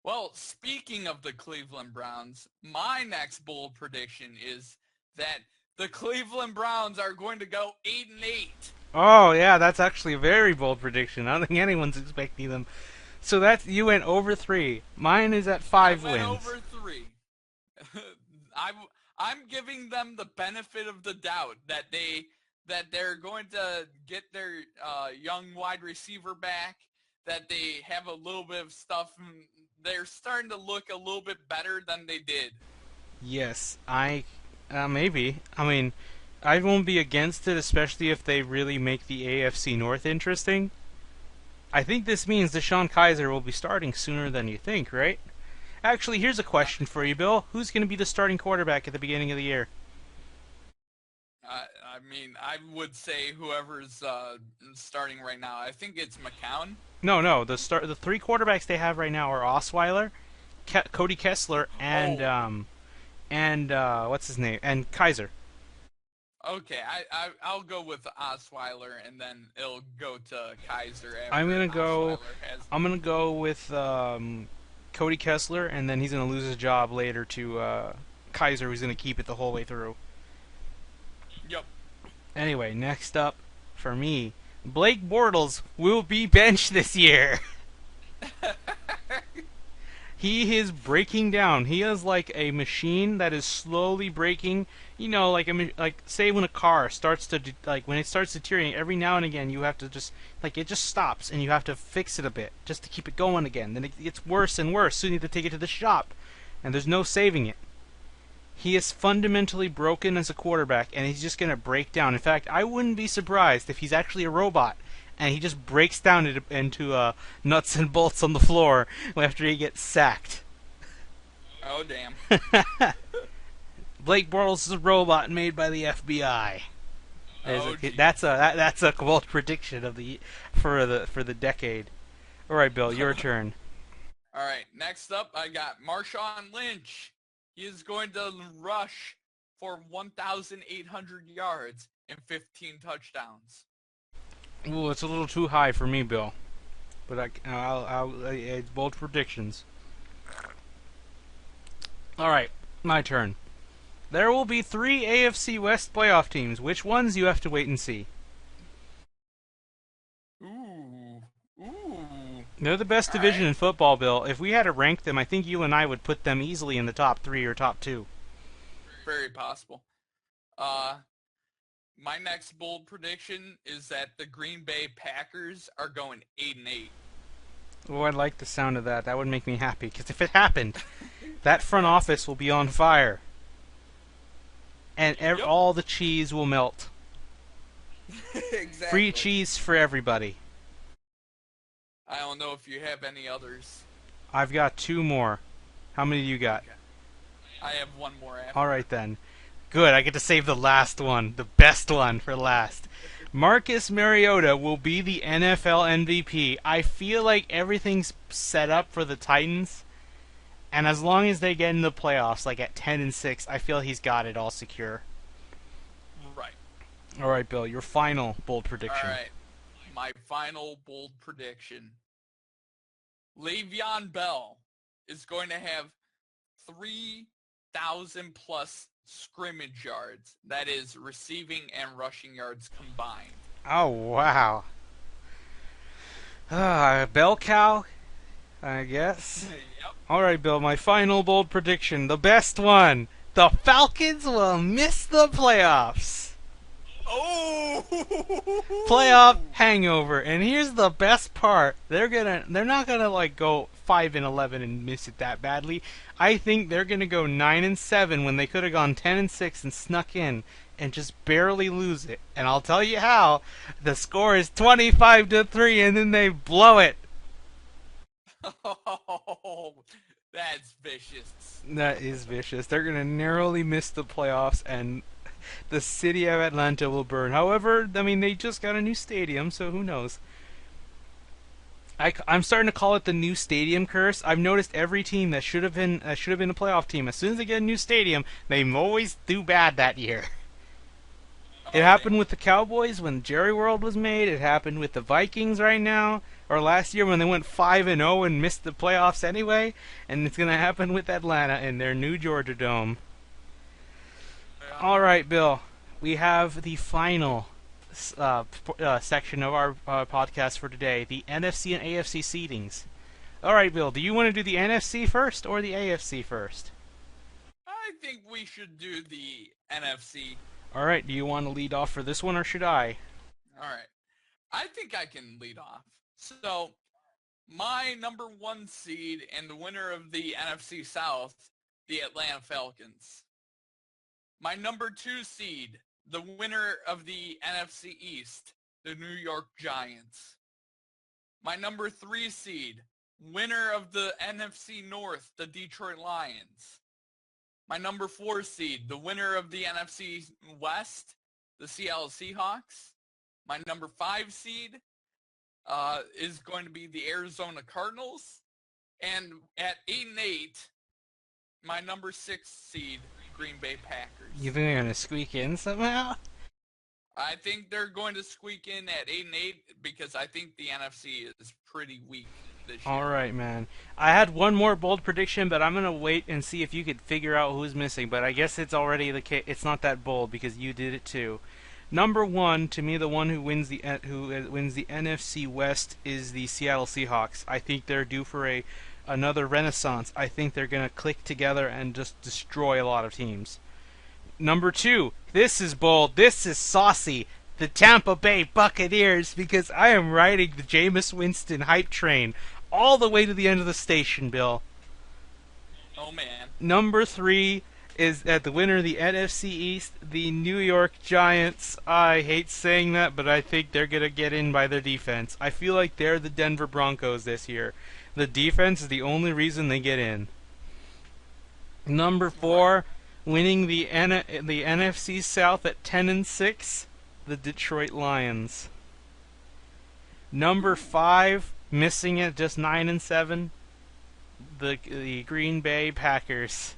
Well, speaking of the Cleveland Browns, my next bold prediction is that the Cleveland Browns are going to go 8-8. Oh, yeah, that's actually a very bold prediction. I don't think anyone's expecting them. So you went over 3. Mine is at 5 wins. I went over 3. I'm giving them the benefit of the doubt that they're going to get their young wide receiver back, that they have a little bit of stuff. They're starting to look a little bit better than they did. Yes, maybe. I mean, I won't be against it, especially if they really make the AFC North interesting. I think this means DeShone Kizer will be starting sooner than you think, right? Actually, here's a question for you, Bill. Who's going to be the starting quarterback at the beginning of the year? I mean, I would say whoever's starting right now. I think it's McCown. No. The 3 quarterbacks they have right now are Osweiler, Cody Kessler, and what's his name? And Kizer. Okay, I'll go with Osweiler, and then it'll go to Kizer. I'm gonna go with Cody Kessler, and then he's gonna lose his job later to Kizer, who's gonna keep it the whole way through. Yep. Anyway, next up for me, Blake Bortles will be benched this year. He is breaking down. He is like a machine that is slowly breaking. You know, like say when a car starts to when it starts deteriorating, every now and again you have to just it just stops and you have to fix it a bit just to keep it going again. Then it gets worse and worse. So you need to take it to the shop, and there's no saving it. He is fundamentally broken as a quarterback, and he's just going to break down. In fact, I wouldn't be surprised if he's actually a robot, and he just breaks down into nuts and bolts on the floor after he gets sacked. Oh, damn. Blake Bortles is a robot made by the FBI. Oh, That's a bold prediction of for the decade. All right, Bill, your turn. All right, next up, I got Marshawn Lynch. He is going to rush for 1,800 yards and 15 touchdowns. Ooh, it's a little too high for me, Bill. But I'll bold predictions. All right, my turn. There will be 3 AFC West playoff teams. Which ones you have to wait and see. Ooh. They're the best division in football, Bill. If we had to rank them, I think you and I would put them easily in the top 3 or top 2. Very possible. My next bold prediction is that the Green Bay Packers are going 8-8. Oh, I like the sound of that. That would make me happy. Because if it happened, that front office will be on fire. And all the cheese will melt. Exactly. Free cheese for everybody. I don't know if you have any others. I've got 2 more. How many do you got? Okay. I have one more after. All right, then. Good, I get to save the last one, the best one, for last. Marcus Mariota will be the NFL MVP. I feel like everything's set up for the Titans, and as long as they get in the playoffs, like at 10-6, I feel he's got it all secure. Right. All right, Bill, your final bold prediction. All right. My final bold prediction. Le'Veon Bell is going to have 3,000 plus scrimmage yards. That is receiving and rushing yards combined. Oh, wow. Bell cow, I guess. Yep. All right, Bill, my final bold prediction. The best one. The Falcons will miss the playoffs. Oh! Playoff hangover. And here's the best part. They're not gonna like go 5-11 and miss it that badly. I think they're gonna go 9-7 when they could have gone 10-6 and snuck in and just barely lose it. And I'll tell you how. The score is 25-3 and then they blow it. Oh, that's vicious. That is vicious. They're gonna narrowly miss the playoffs and the city of Atlanta will burn. However, I mean, they just got a new stadium, so who knows? I'm starting to call it the new stadium curse. I've noticed every team that should have been a playoff team, as soon as they get a new stadium, they always do bad that year. It happened with the Cowboys when Jerry World was made. It happened with the Vikings right now, or last year when they went 5-0 and missed the playoffs anyway. And it's going to happen with Atlanta in their new Georgia Dome. All right, Bill. We have the final section of our podcast for today, the NFC and AFC seedings. All right, Bill. Do you want to do the NFC first or the AFC first? I think we should do the NFC. All right. Do you want to lead off for this one, or should I? All right. I think I can lead off. So, my number 1 seed and the winner of the NFC South, the Atlanta Falcons. My number 2 seed, the winner of the NFC East, the New York Giants. My number 3 seed, winner of the NFC North, the Detroit Lions. My number 4 seed, the winner of the NFC West, the Seattle Seahawks. My number 5 seed is going to be the Arizona Cardinals. And at 8-8, my number 6 seed, Green Bay Packers. You think they're going to squeak in somehow? I think they're going to squeak in at 8-8 because I think the NFC is pretty weak this year. All right, man. I had one more bold prediction, but I'm going to wait and see if you could figure out who's missing. But I guess it's already the case. It's not that bold because you did it too. Number 1, to me, the one who wins the NFC West is the Seattle Seahawks. I think they're due for another renaissance. I think they're going to click together and just destroy a lot of teams. Number 2, this is bold, this is saucy, the Tampa Bay Buccaneers, because I am riding the Jameis Winston hype train all the way to the end of the station, Bill. Oh, man. Number 3 is that the winner of the NFC East, the New York Giants. I hate saying that, but I think they're going to get in by their defense. I feel like they're the Denver Broncos this year. The defense is the only reason they get in. Number Right. 4, winning the NFC South at 10-6, the Detroit Lions. Number 5, missing it, just 9-7, the Green Bay Packers.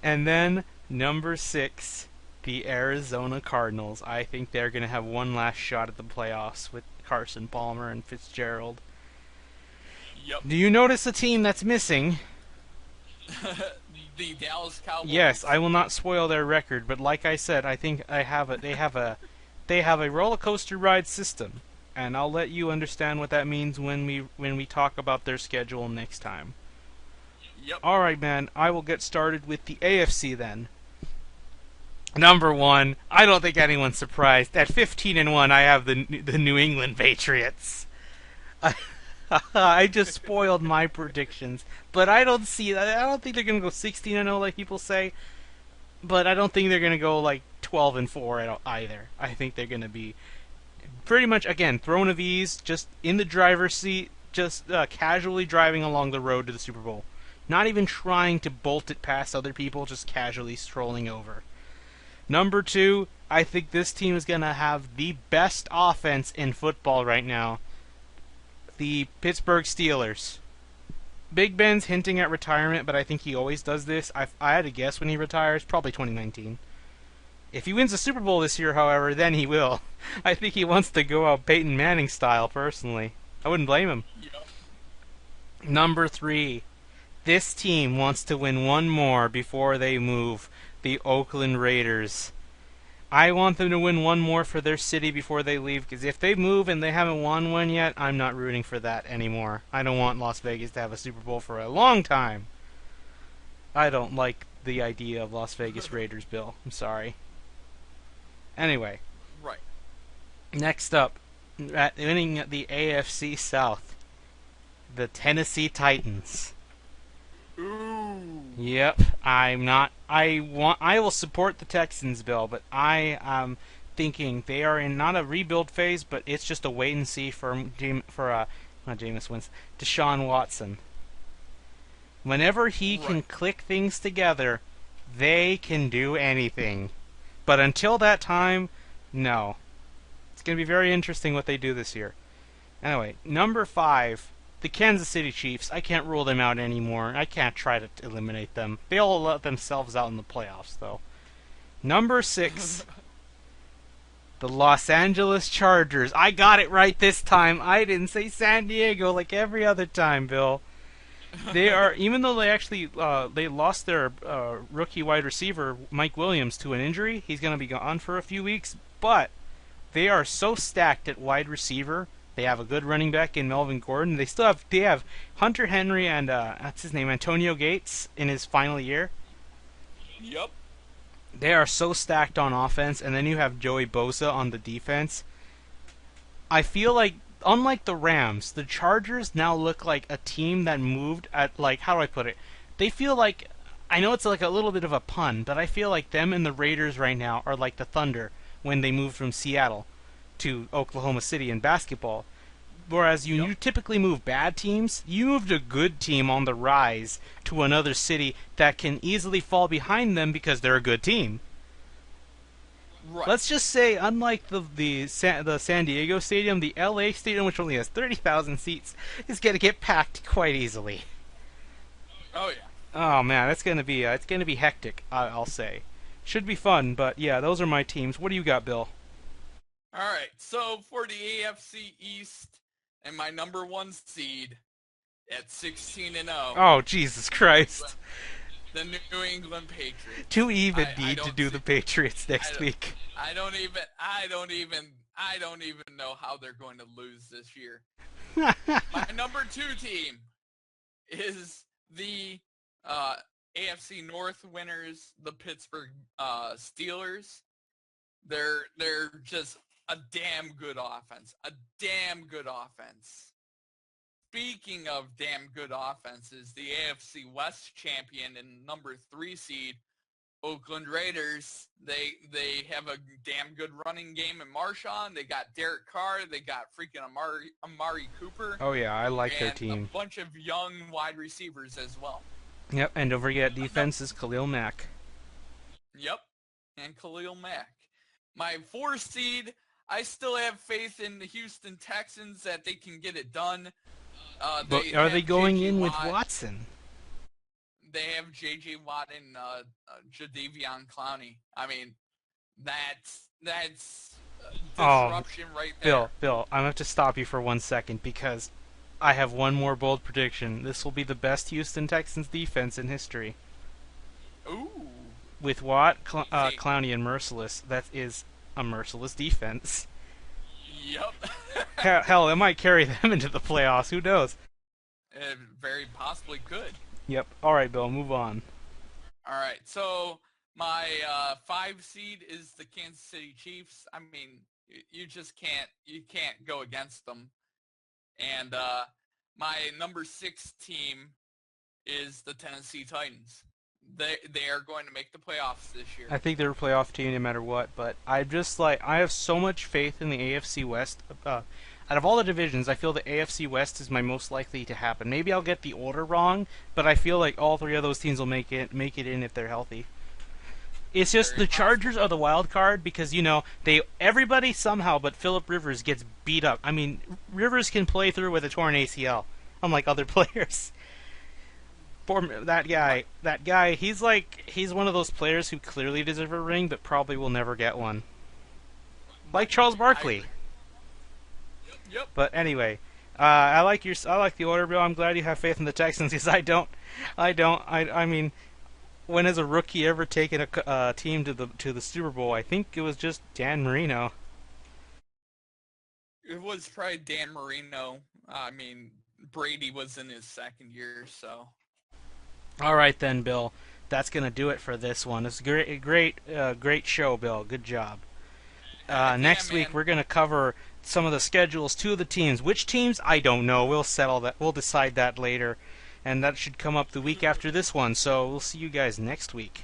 And then number 6, the Arizona Cardinals. I think they're going to have one last shot at the playoffs with Carson Palmer and Fitzgerald. Yep. Do you notice a team that's missing? The Dallas Cowboys. Yes, I will not spoil their record, but like I said, I think they have a roller coaster ride system, and I'll let you understand what that means when we talk about their schedule next time. Yep. All right, man. I will get started with the AFC then. Number 1, I don't think anyone's surprised. At 15-1, I have the New England Patriots. I just spoiled my predictions, but I don't think they're gonna go 16-0 like people say. But I don't think they're gonna go like 12-4 either. I think they're gonna be pretty much again throne of ease, just in the driver's seat, just casually driving along the road to the Super Bowl. Not even trying to bolt it past other people, just casually strolling over. Number 2, I think this team is going to have the best offense in football right now. The Pittsburgh Steelers. Big Ben's hinting at retirement, but I think he always does this. I had to guess when he retires, probably 2019. If he wins the Super Bowl this year, however, then he will. I think he wants to go out Peyton Manning style, personally. I wouldn't blame him. Yep. Number 3. This team wants to win one more before they move. The Oakland Raiders. I want them to win one more for their city before they leave, because if they move and they haven't won one yet, I'm not rooting for that anymore. I don't want Las Vegas to have a Super Bowl for a long time. I don't like the idea of Las Vegas Raiders, Bill. I'm sorry. Anyway. Right. Next up, winning the AFC South, the Tennessee Titans. Ooh. Yep, I'm not. I will support the Texans, Bill, but I am thinking they are in not a rebuild phase, but it's just a wait and see for not Jameis Winston, Deshaun Watson. Whenever he can click things together, they can do anything. But until that time, no. It's going to be very interesting what they do this year. Anyway, number 5. The Kansas City Chiefs, I can't rule them out anymore. I can't try to eliminate them. They'll let themselves out in the playoffs, though. Number 6, the Los Angeles Chargers. I got it right this time. I didn't say San Diego like every other time, Bill. They are, even though they actually they lost their rookie wide receiver Mike Williams to an injury. He's going to be gone for a few weeks, but they are so stacked at wide receiver. They have a good running back in Melvin Gordon. They have Hunter Henry and what's his name, Antonio Gates in his final year. Yep. They are so stacked on offense, and then you have Joey Bosa on the defense. I feel like, unlike the Rams, the Chargers now look like a team that moved at, like, how do I put it? They feel like, I know it's like a little bit of a pun, but I feel like them and the Raiders right now are like the Thunder when they moved from Seattle to Oklahoma City in basketball. Whereas you typically move bad teams, you moved a good team on the rise to another city that can easily fall behind them because they're a good team. Right. Let's just say, unlike the San Diego Stadium, the LA Stadium, which only has 30,000 seats, is going to get packed quite easily. Oh yeah. Oh man, it's going to be hectic. I'll say. Should be fun, but yeah, those are my teams. What do you got, Bill? All right. So for the AFC East and my number 1 seed at 16-0. Oh Jesus Christ! The New England Patriots. Do we even need to do the Patriots next week? I don't even know how they're going to lose this year. My number 2 team is the AFC North winners, the Pittsburgh Steelers. They're just a damn good offense. A damn good offense. Speaking of damn good offenses, the AFC West champion and number 3 seed, Oakland Raiders, they have a damn good running game in Marshawn. They got Derek Carr. They got freaking Amari Cooper. Oh yeah, I like their And team. a bunch of young wide receivers as well. Yep, and don't forget defense is Khalil Mack. Yep, and Khalil Mack. My 4 seed, I still have faith in the Houston Texans that they can get it done. But are they going J.J. in with Watt. Watson? They have J.J. Watt and Jadeveon Clowney. I mean, that's disruption right there. Bill, I'm going to have to stop you for 1 second because I have one more bold prediction. This will be the best Houston Texans defense in history. Ooh. With Watt, Clowney, and Merciless, that is a merciless defense. Yep. Hell, it might carry them into the playoffs. Who knows? It very possibly could. Yep. All right, Bill, move on. All right. So my 5 seed is the Kansas City Chiefs. I mean, you just can't go against them. And my number 6 team is the Tennessee Titans. They are going to make the playoffs this year. I think they're a playoff team no matter what, but I have so much faith in the AFC West. Out of all the divisions, I feel the AFC West is my most likely to happen. Maybe I'll get the order wrong, but I feel like all 3 of those teams will make it in if they're healthy. It's just the Chargers are the wild card because everybody somehow but Phillip Rivers gets beat up. I mean, Rivers can play through with a torn ACL, unlike other players. Poor that guy. He's one of those players who clearly deserve a ring, but probably will never get one. Like Charles Barkley. Yep. But anyway, I like the order, Bill. I'm glad you have faith in the Texans because I don't. I mean, when has a rookie ever taken a team to the Super Bowl? I think it was just Dan Marino. It was probably Dan Marino. I mean, Brady was in his 2nd year, so. All right then, Bill. That's gonna do it for this one. It's a great show, Bill. Good job. Next week we're gonna cover some of the schedules, 2 of the teams. Which teams? I don't know. We'll settle that. We'll decide that later, and that should come up the week after this one. So we'll see you guys next week.